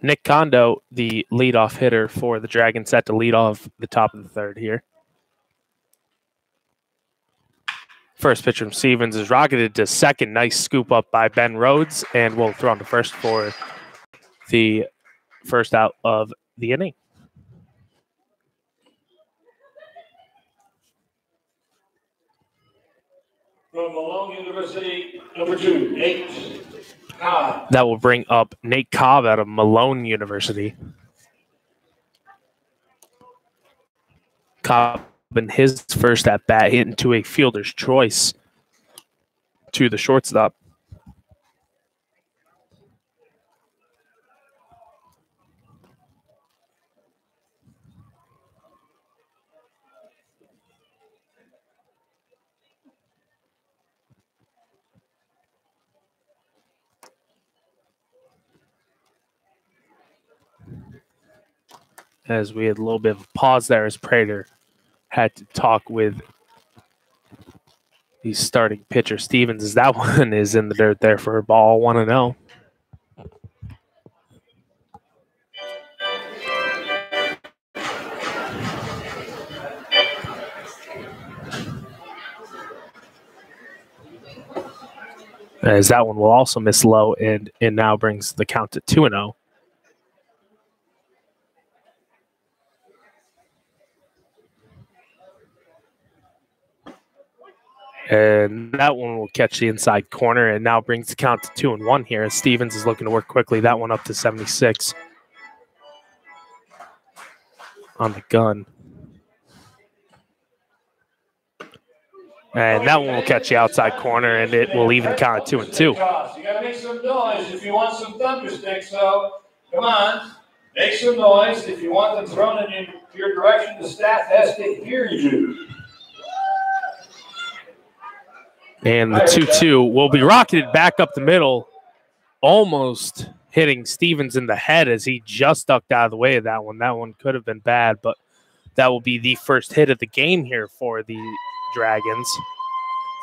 Nick Kondo, the leadoff hitter for the Dragons, set to lead off the top of the third here. First pitch from Stevens is rocketed to second. Nice scoop up by Ben Rhodes, and we'll throw on to first for the first out of the inning. From Malone University, number 2, Nate Cobb. That will bring up Nate Cobb out of Malone University. Cobb in his first at bat hit into a fielder's choice to the shortstop. As we had a little bit of a pause there as Prater had to talk with the starting pitcher Stevens, as that one is in the dirt there for a ball 1-0. As that one will also miss low and now brings the count to 2-0. And that one will catch the inside corner and now brings the count to 2-1 here as Stevens is looking to work quickly. That one up to 76 on the gun. And that one will catch the outside corner and it will even count at 2-2. You got to make some noise if you want some thunder sticks, so come on. Make some noise if you want them thrown in your direction. The staff has to hear you. And the 2-2 will be rocketed back up the middle, almost hitting Stevens in the head as he just ducked out of the way of that one. That one could have been bad, but that will be the first hit of the game here for the Dragons.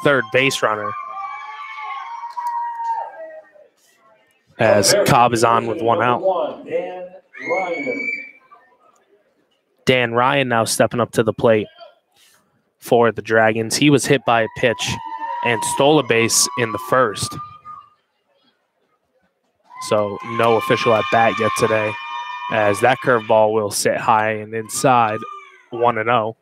Third base runner. As Cobb is on with one out. Dan Ryan now stepping up to the plate for the Dragons. He was hit by a pitch and stole a base in the first. So no official at bat yet today, as that curveball will sit high and inside 1-0.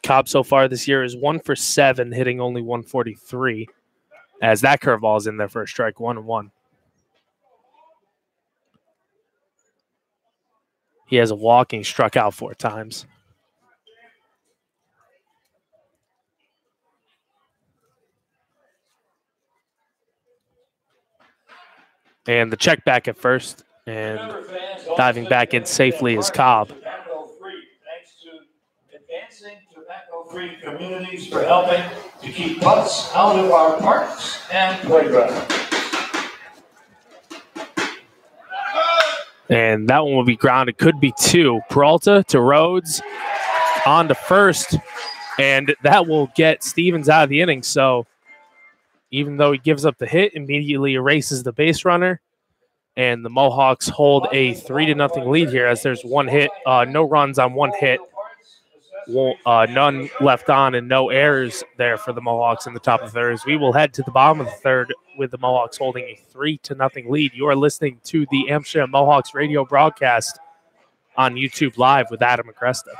Cobb so far this year is 1 for 7, hitting only 143, as that curveball is in there for a strike, 1-1. He has a walking, struck out 4 times. And the check back at first, and diving back in safely is Cobb. Thanks to Advancing Tobacco-Free Communities for helping to keep butts out of our parks and playgrounds. And that one will be grounded. Could be 2. Peralta to Rhodes, on to first, and that will get Stevens out of the inning. So even though he gives up the hit, immediately erases the base runner, and the Mohawks hold a 3-0 lead here as there's one hit, no runs on one hit, none left on, and no errors there for the Mohawks in the top of the third. We will head to the bottom of the third with the Mohawks holding a 3-0 lead. You are listening to the Amsterdam Mohawks radio broadcast on YouTube Live with Adam Agresta.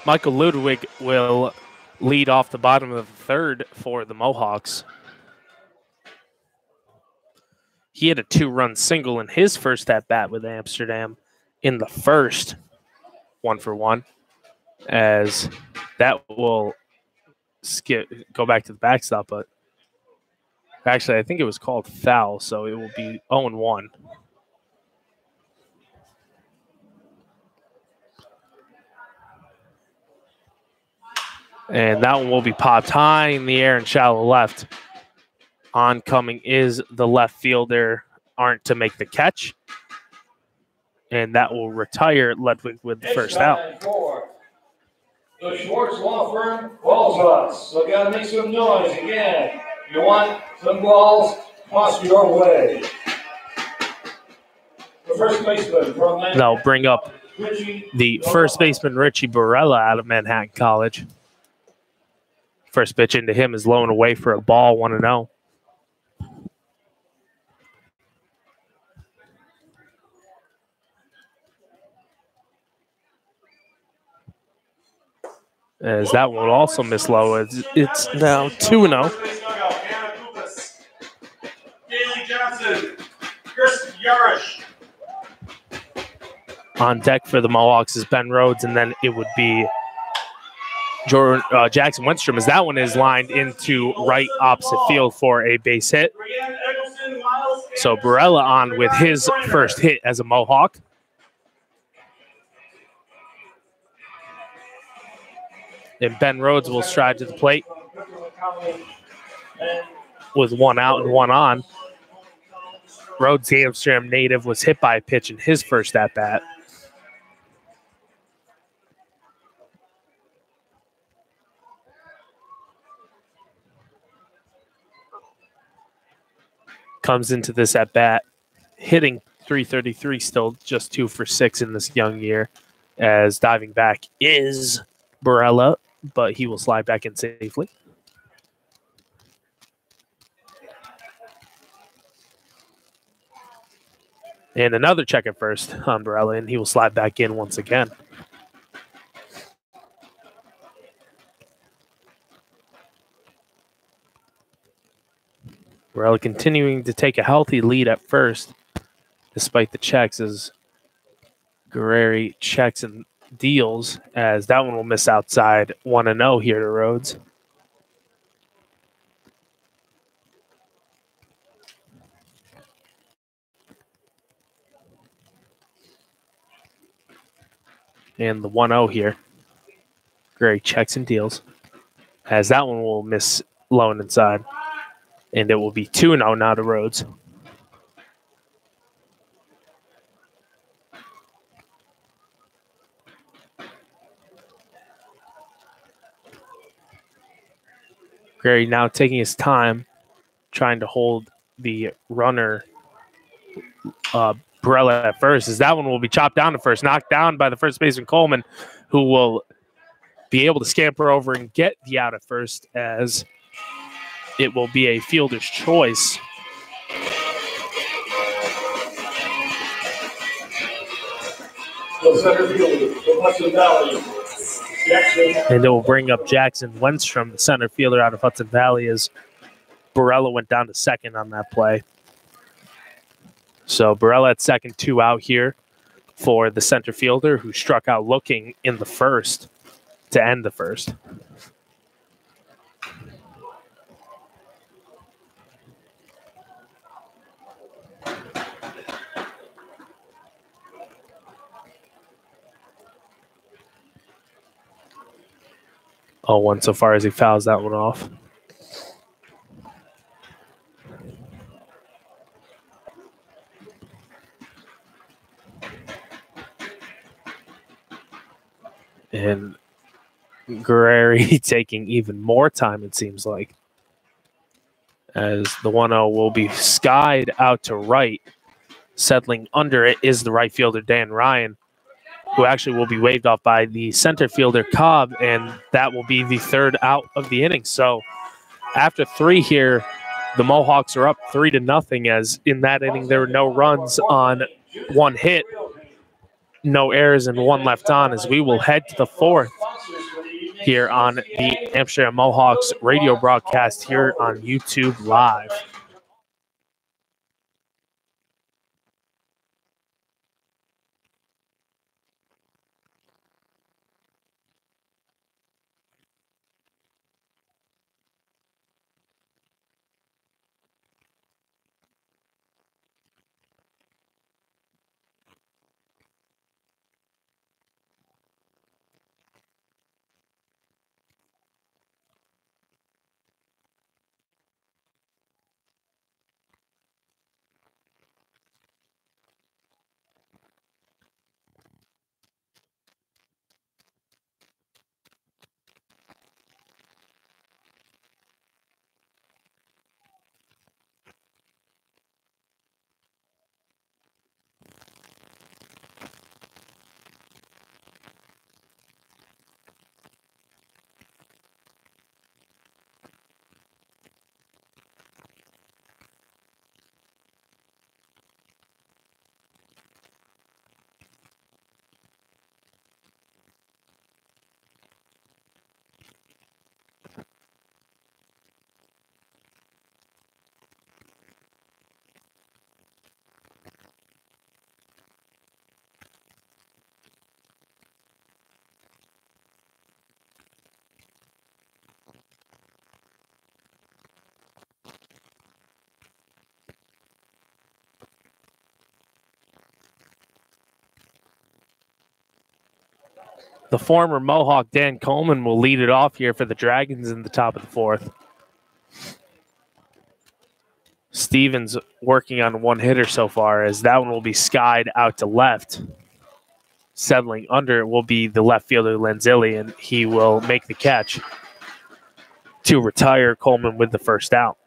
Michael Ludwig will lead off the bottom of the third for the Mohawks. He had a 2-run single in his first at-bat with Amsterdam in the first, 1-for-1, as that will go back to the backstop, but actually I think it was called foul, so it will be 0-1. And that one will be popped high in the air and shallow left. Oncoming is the left fielder, Arndt, to make the catch. And that will retire Ludwig with the first out. The Schwartz Law Firm calls us. So got to make some noise again. You want some balls? Toss your way. The first baseman from they'll bring up the first baseman, Richie Barella, out of Manhattan College. First pitch into him is low and away for a ball, 1-0. As that one will also miss low. It's now 2-0. On deck for the Mohawks is Ben Rhodes, and then it would be Jackson Wenstrom, as that one is lined into right opposite field for a base hit. So Barella on with his first hit as a Mohawk. And Ben Rhodes will stride to the plate with 1 out and 1 on. Rhodes, the Amsterdam native, was hit by a pitch in his first at-bat. Comes into this at-bat, hitting .333, still just 2 for 6 in this young year, as diving back is Barella, but he will slide back in safely. And another check at first on Barella, and he will slide back in once again. Barella continuing to take a healthy lead at first, despite the checks, as Guerreri checks and deals, as that one will miss outside. 1-0 here to Rhodes. And the 1-0 here. Guerreri checks and deals, as that one will miss low and inside. And it will be 2-0 now to Rhodes. Guerreri now taking his time, trying to hold the runner, Barella at first, as that one will be chopped down to first, knocked down by the first baseman Coleman, who will be able to scamper over and get the out at first, as it will be a fielder's choice. And it will bring up Jackson Wenstrom, the center fielder out of Hudson Valley, as Barella went down to second on that play. So Barella at second, 2 out here for the center fielder, who struck out looking in the first to end the first. Oh, 1 so far as he fouls that one off. And Guerreri taking even more time, it seems like, as the 1-0 will be skied out to right. Settling under it is the right fielder, Dan Ryan, who actually will be waved off by the center fielder, Cobb, and that will be the third out of the inning. So after 3 here, the Mohawks are up 3-0, as in that inning there were no runs on 1 hit, no errors, and 1 left on, as we will head to the 4th here on the Amsterdam Mohawks radio broadcast here on YouTube Live. The former Mohawk Dan Coleman will lead it off here for the Dragons in the top of the fourth. Stevens working on one hitter so far, as that one will be skied out to left. Settling under it will be the left fielder, Zilly, and he will make the catch to retire Coleman with the first out.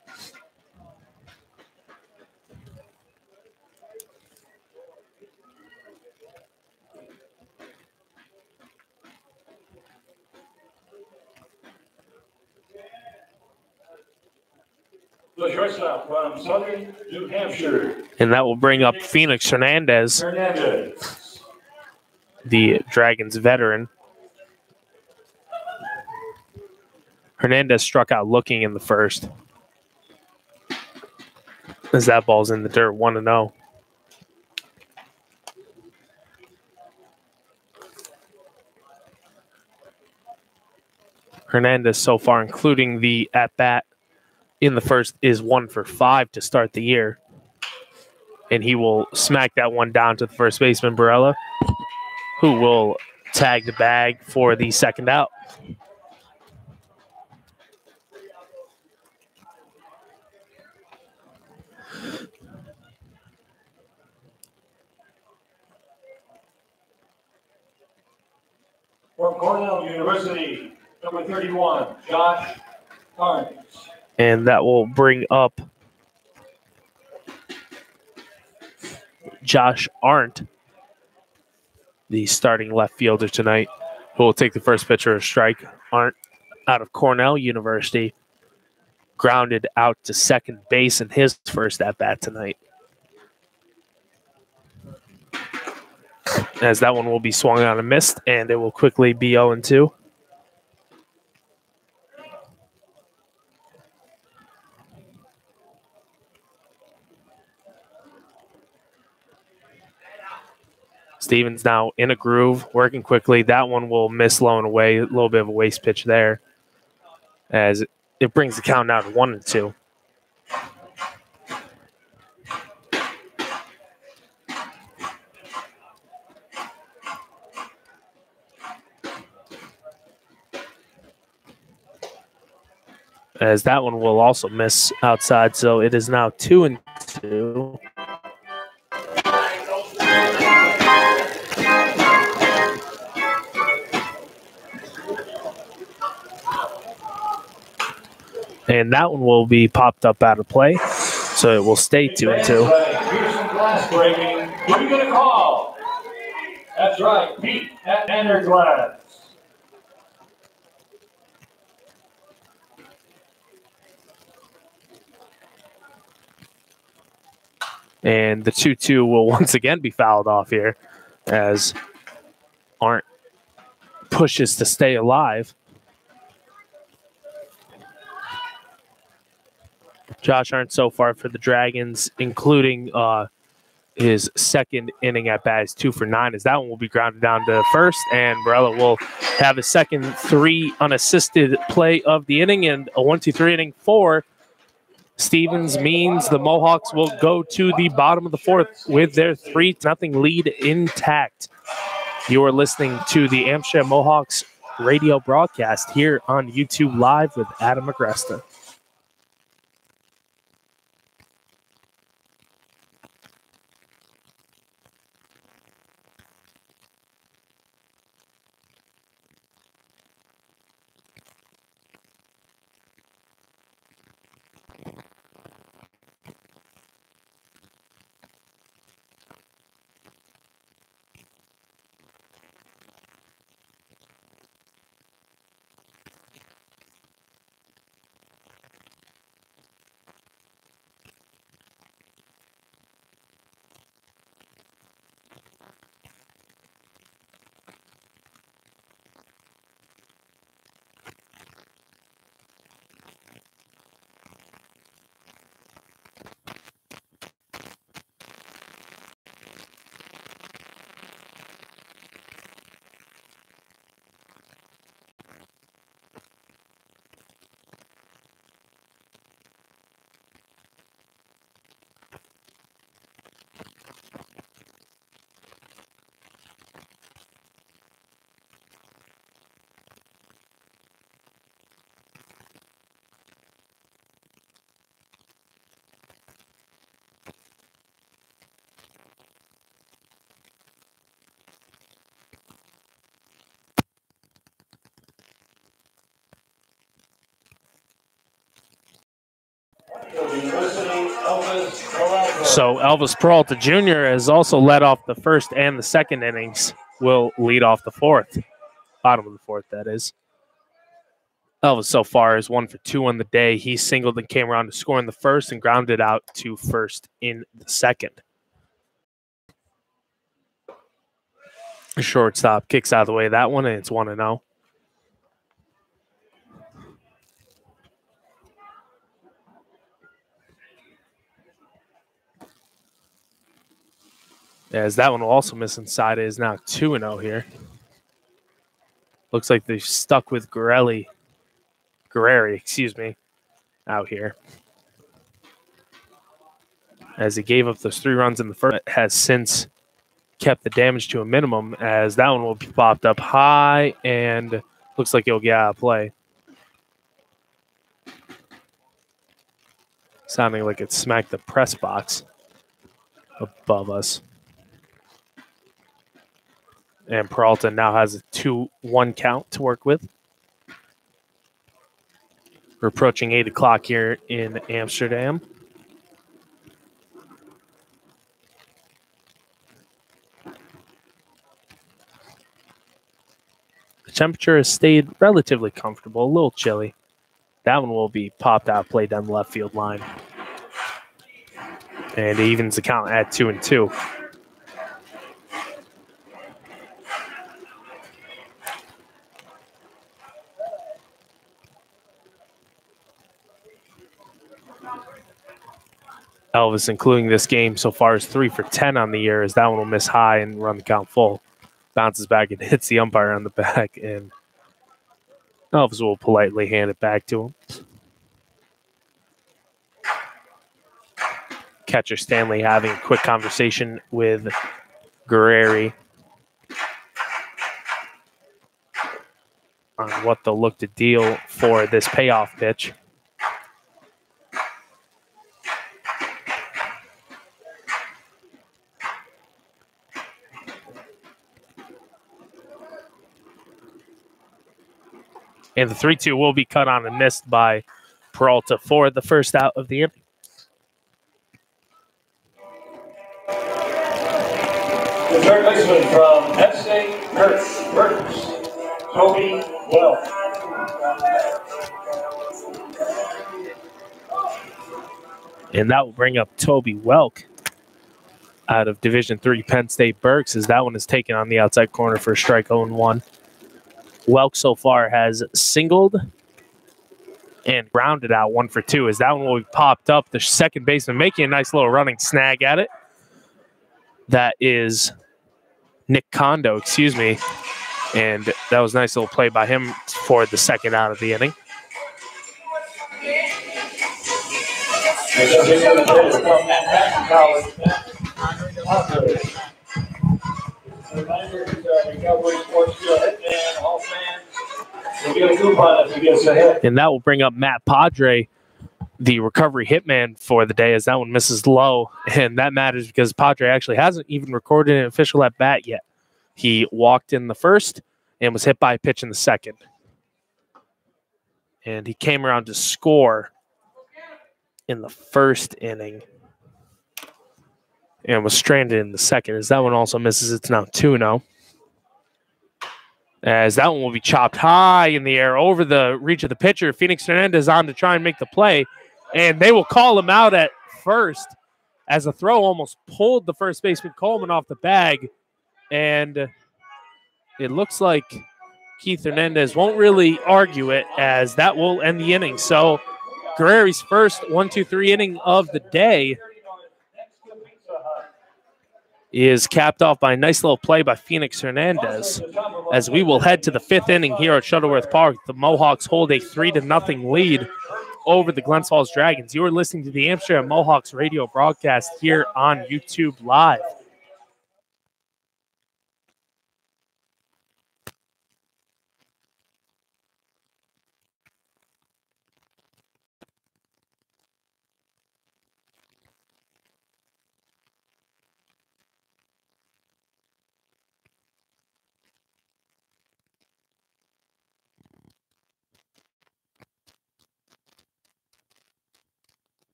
The shortstop from Southern New Hampshire. And that will bring up Phoenix Hernandez, the Dragons veteran. Hernandez struck out looking in the first, as that ball's in the dirt, 1-0. Hernandez so far, including the at-bat in the first, is 1 for 5 to start the year. And he will smack that one down to the first baseman, Barella, who will tag the bag for the second out. From Cornell University, number 31, Josh Arndt. And that will bring up Josh Arndt, the starting left fielder tonight, who will take the first pitch or a strike. Arndt out of Cornell University, grounded out to second base in his first at-bat tonight. As that one will be swung on and missed, and it will quickly be 0-2. Stevens now in a groove, working quickly. That one will miss low and away. A little bit of a waste pitch there, as it brings the count now to 1-2. As that one will also miss outside, so it is now 2-2. And that one will be popped up out of play, so it will stay 2-2. Here's some glass breaking. Who are you going to call? That's right, Pete at Enter Glens. And the 2-2 will once again be fouled off here, as Arndt pushes to stay alive. Josh Arndt so far for the Dragons, including his second inning at bat is 2 for 9, as that one will be grounded down to first, and Barella will have his second 3 unassisted play of the inning, and a 1-2-3 inning for Stevens means the Mohawks will go to the bottom of the 4th with their 3-0 lead intact. You are listening to the Amsterdam Mohawks radio broadcast here on YouTube Live with Adam Agresta. So Elvis Peralta Jr. has also led off the first and the second innings, will lead off the 4th. Bottom of the 4th, that is. Elvis so far is 1 for 2 on the day. He singled and came around to score in the first and grounded out to first in the second. The shortstop kicks out of the way of that one, and it's 1-0. As that one will also miss inside. It is now 2-0 here. Looks like they've stuck with Guerreri, out here. As he gave up those 3 runs in the first, has since kept the damage to a minimum, as that one will be popped up high and looks like he'll get out of play. Sounding like it smacked the press box above us. And Peralta now has a 2-1 count to work with. We're approaching 8 o'clock here in Amsterdam. The temperature has stayed relatively comfortable, a little chilly. That one will be popped out, played down the left field line. And it evens the count at 2-2. Elvis, including this game so far, is 3 for 10 on the year, as that one will miss high and run the count full. Bounces back and hits the umpire on the back, and Elvis will politely hand it back to him. Catcher Stanley having a quick conversation with Guerreri on what they'll look to deal for this payoff pitch. And the 3-2 will be cut on and missed by Peralta for the first out of the inning. The third baseman from Penn State Berks, Toby Welk. And that will bring up Toby Welk out of Division III Penn State Berks, as that one is taken on the outside corner for a strike 0-1. Welk so far has singled and grounded out 1 for 2. As that one will be popped up, the second baseman making a nice little running snag at it. That is Nick Kondo, excuse me. And that was a nice little play by him for the second out of the inning. And that will bring up Matt Padre, the recovery hitman for the day, as that one misses low. And that matters because Padre actually hasn't even recorded an official at bat yet. He walked in the first and was hit by a pitch in the second. And he came around to score in the first inning and was stranded in the second. As that one also misses, it's now 2-0. As that one will be chopped high in the air over the reach of the pitcher. Phoenix Hernandez on to try and make the play. And they will call him out at first as a throw almost pulled the first baseman Coleman off the bag. And it looks like Keith Hernandez won't really argue it, as that will end the inning. So Guerreri's first 1-2-3 inning of the day is capped off by a nice little play by Phoenix Hernandez, as we will head to the fifth inning here at Shuttleworth Park. The Mohawks hold a 3-0 lead over the Glens Falls Dragons. You are listening to the Amsterdam Mohawks radio broadcast here on YouTube Live.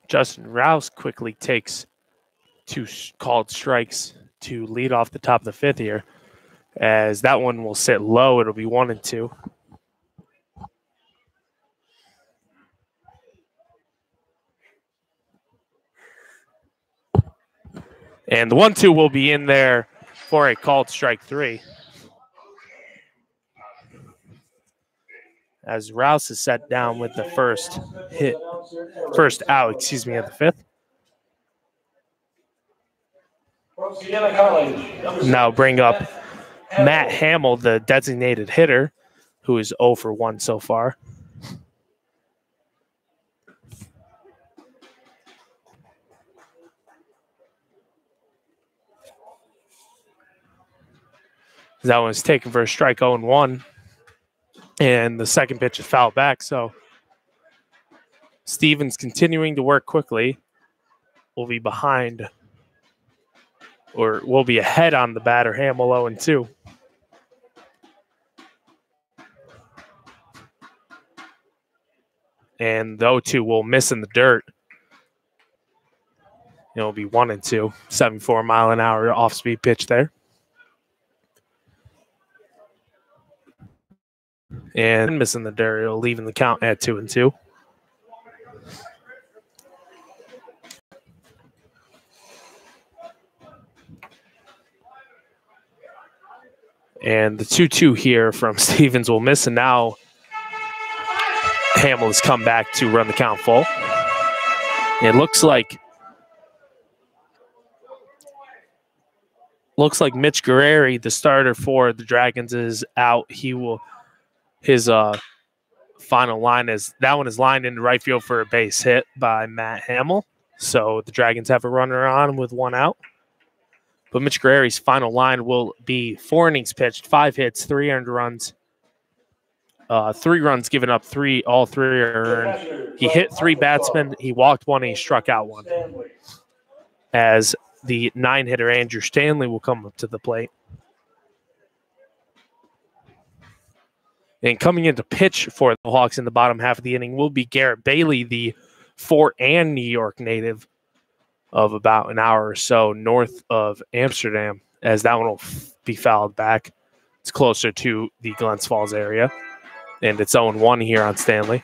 Justin Rouse quickly takes 2 called strikes to lead off the top of the fifth here, as that one will sit low. It'll be 1-2. And the 1-2 will be in there for a called strike 3. As Rouse is set down with the first out, of the fifth. Now bring up Matt Hamill, the designated hitter, who is 0 for 1 so far. That one's taken for a strike 0-1. And the second pitch is fouled back. So Stevens continuing to work quickly. Will be behind, or will be ahead on the batter, Hamill 0-2. And the 0-2 will miss in the dirt. It'll be 1-2, 74-mile-an-hour off-speed pitch there. And missing the dirt, it'll leave in the count at 2-2. And the 2-2 here from Stevens will miss, and now Hamill has come back to run the count full. It looks like Mitch Guerreri, the starter for the Dragons, is out. His final line is that one is lined into right field for a base hit by Matt Hamill. So the Dragons have a runner on with one out. But Mitch Guerreri's final line will be 4 innings pitched, 5 hits, 3 earned runs. 3 runs given up, all 3 are earned. He hit 3 batsmen, he walked 1, and he struck out 1. As the 9-hitter Andrew Stanley will come up to the plate. And coming into pitch for the Mohawks in the bottom half of the inning will be Garrett Bailey, the Fort Anne, New York native of about an hour or so north of Amsterdam, as that one will be fouled back. It's closer to the Glens Falls area. And it's 0-1 here on Stanley.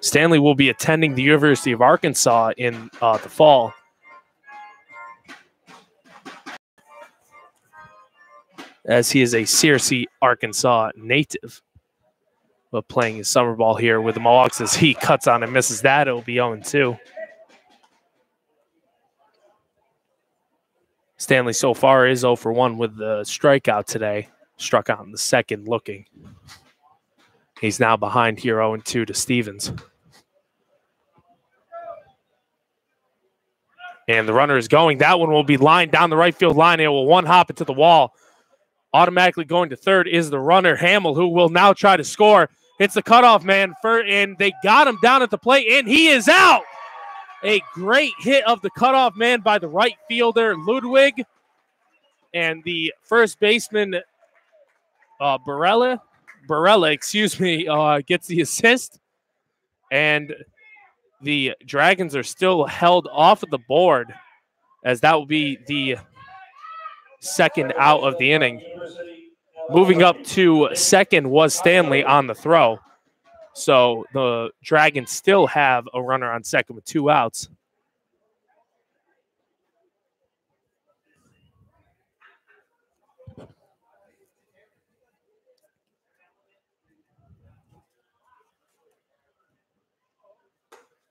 Stanley will be attending the University of Arkansas in the fall. As he is a Searcy, Arkansas native. But playing his summer ball here with the Mohawks, as he cuts on and misses that, it will be 0-2. Stanley so far is 0-1 with the strikeout today. Struck out in the second looking. He's now behind here 0-2 to Stevens. And the runner is going. That one will be lined down the right field line. It will one hop into the wall. Automatically going to third is the runner, Hamill, who will now try to score. Hits the cutoff man, and they got him down at the plate, and he is out. A great hit of the cutoff man by the right fielder, Ludwig. And the first baseman, Barella, gets the assist. And the Dragons are still held off of the board, as that will be the second out of the inning. Moving up to second was Stanley on the throw. So the Dragons still have a runner on second with 2 outs.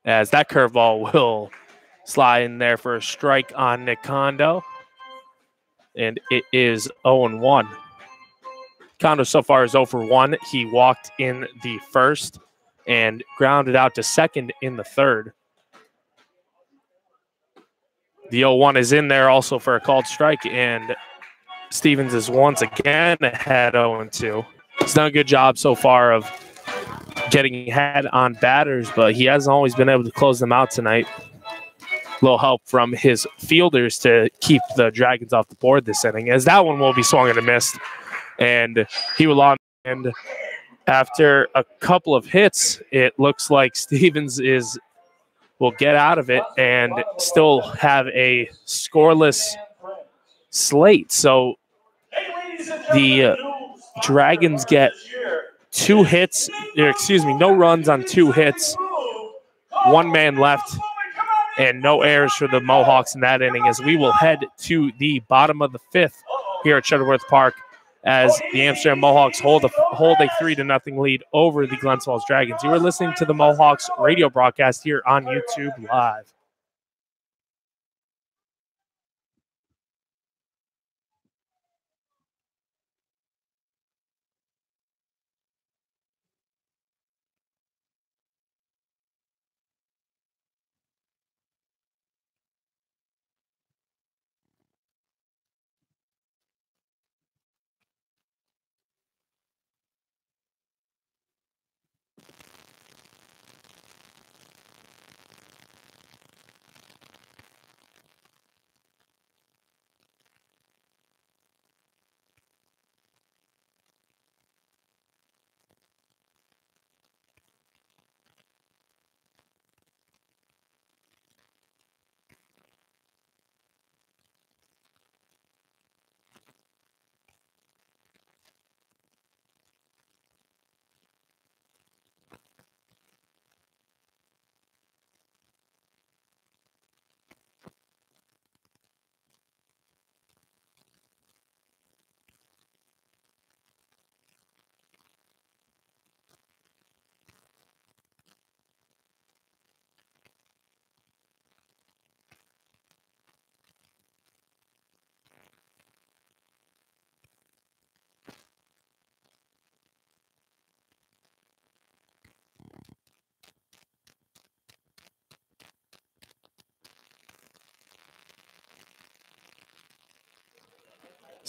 As that curveball will slide in there for a strike on Nick Kondo. And it is 0-1. Kondo so far is 0-1. He walked in the first and grounded out to second in the third. The 0-1 is in there also for a called strike, and Stevens is once again ahead 0-2. He's done a good job so far of getting ahead on batters, but he hasn't always been able to close them out tonight. A little help from his fielders to keep the Dragons off the board this inning, as that one will be swung and a missed. And he will on. And after a couple of hits, it looks like Stevens will get out of it and still have a scoreless slate. So the Dragons get 2 hits, no runs on 2 hits, 1 man left, and no errors for the Mohawks in that inning, as we will head to the bottom of the 5th here at Shuttleworth Park, as the Amsterdam Mohawks hold a 3-0 lead over the Glens Falls Dragons. You are listening to the Mohawks radio broadcast here on YouTube Live.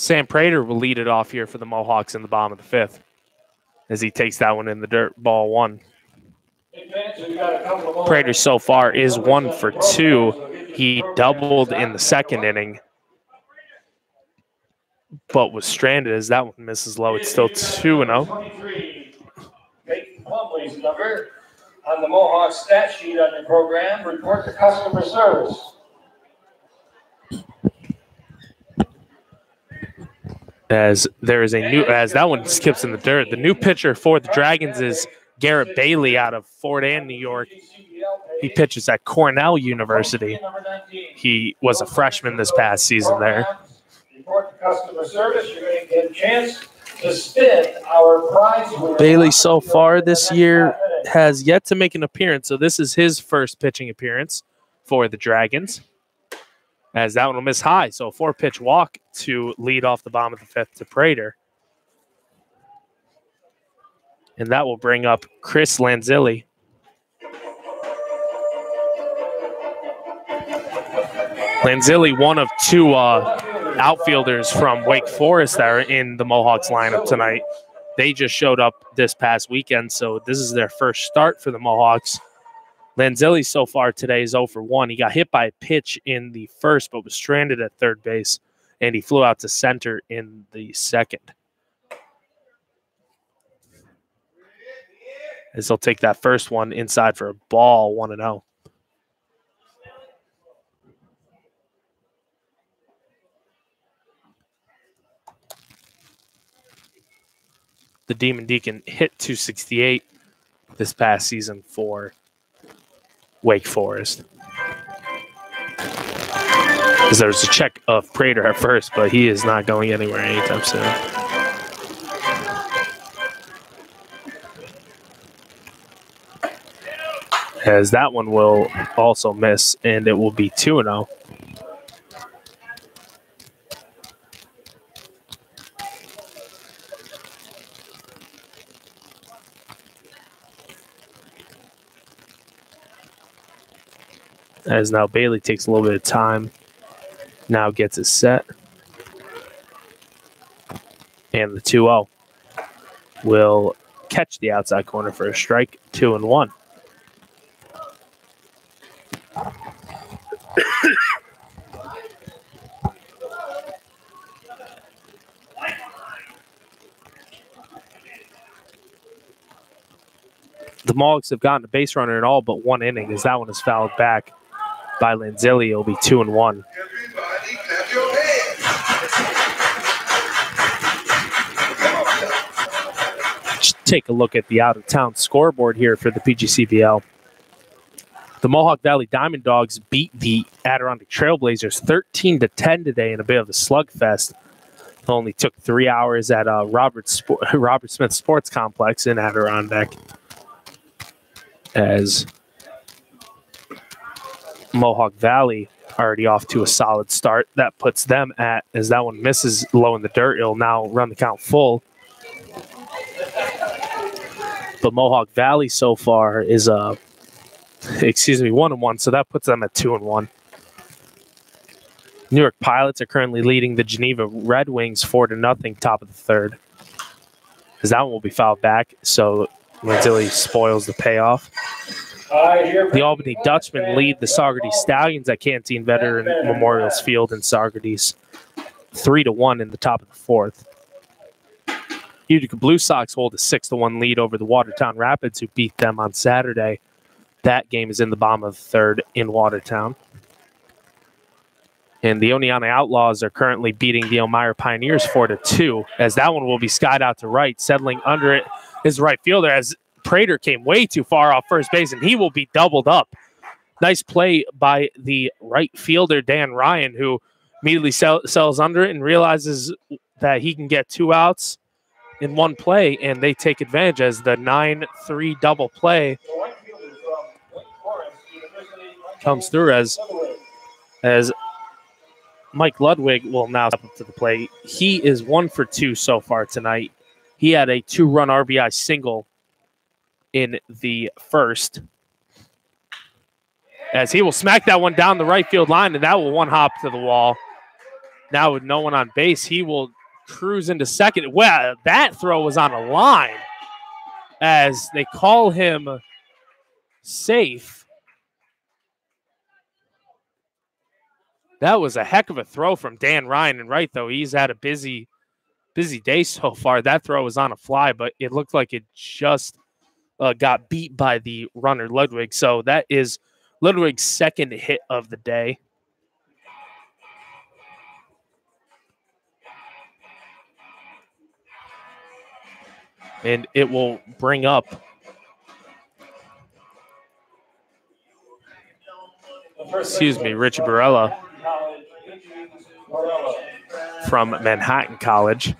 Sam Prater will lead it off here for the Mohawks in the bottom of the fifth as he takes that one in the dirt, ball one. Prater so far is 1 for 2. He doubled in the second inning, but was stranded as that one misses low. It's still 2-0. On the Mohawk stat sheet on your program, report to customer service. As there is a new, as that one skips in the dirt, the new pitcher for the Dragons is Garrett Bailey out of Fort Ann, New York. He pitches at Cornell University. He was a freshman this past season there. Report to customer service. You're going to get a chance to spin our prize winner. Bailey so far this year has yet to make an appearance, so this is his first pitching appearance for the Dragons. As that one will miss high, so a 4-pitch walk to lead off the bottom of the fifth to Prater. And that will bring up Chris Lanzilli. Lanzilli, one of 2 outfielders from Wake Forest that are in the Mohawks lineup tonight. They just showed up this past weekend, so this is their first start for the Mohawks. Lanzilli so far today is 0 for 1. He got hit by a pitch in the first, but was stranded at third base, and he flew out to center in the second. As he'll take that first one inside for a ball, 1-0. The Demon Deacon hit .268 this past season for Wake Forest. Because there was a check of Prater at first, but he is not going anywhere anytime soon. As that one will also miss, and it will be 2-0. As now Bailey takes a little bit of time, now gets it set. And the 2-0 will catch the outside corner for a strike, 2-1. The Mohawks have gotten a base runner in all but 1 inning, as that one is fouled back by Lanzilli. It'll be 2-1. Just take a look at the out-of-town scoreboard here for the PGCBL. The Mohawk Valley Diamond Dogs beat the Adirondack Trailblazers 13-10 today in a bit of a slugfest. It only took 3 hours at Robert Smith Sports Complex in Adirondack. As Mohawk Valley already off to a solid start. That puts them at, as that one misses low in the dirt, it'll now run the count full. But Mohawk Valley so far is 1-1, so that puts them at 2-1. New York Pilots are currently leading the Geneva Red Wings 4-0, top of the third. As that one will be fouled back, so Lanzilli spoils the payoff. The Albany Dutchmen lead the Saugerties Stallions at Canteen Veteran Memorials Field in Saugerties 3-1 in the top of the fourth. Utica Blue Sox hold a 6-1 lead over the Watertown Rapids, who beat them on Saturday. That game is in the bottom of the third in Watertown. And the Oneonta Outlaws are currently beating the Elmira Pioneers 4-2, as that one will be skied out to right. Settling under it is the right fielder, as Prater came way too far off first base, and he will be doubled up. Nice play by the right fielder, Dan Ryan, who immediately sells under it and realizes that he can get 2 outs in 1 play, and they take advantage as the 9-3 double play comes through as Mike Ludwig will now step up to the plate. He is 1 for 2 so far tonight. He had a 2-run RBI single in the first, as he will smack that one down the right field line, and that will 1-hop to the wall. Now with no one on base, he will cruise into second. Well, that throw was on a line as they call him safe. That was a heck of a throw from Dan Ryan. And right, though, he's had a busy day so far. That throw was on a fly, but it looked like it just got beat by the runner, Ludwig. So that is Ludwig's second hit of the day. And it will bring up Richie Barella from Manhattan College.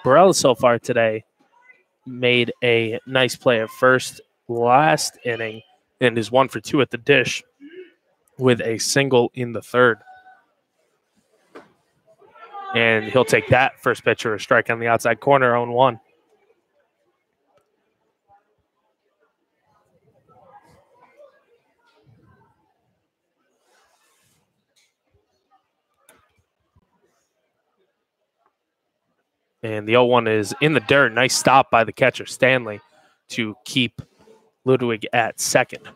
Barella so far today made a nice play at first last inning and is 1 for 2 at the dish with a single in the third. And he'll take that first pitch or a strike on the outside corner, 0-1. And the 0-1 is in the dirt. Nice stop by the catcher, Stanley, to keep Ludwig at second.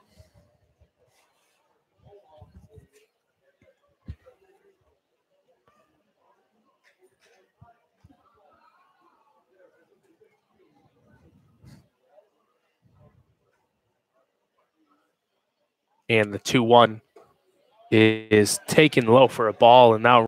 And the 2-1 is taken low for a ball, and now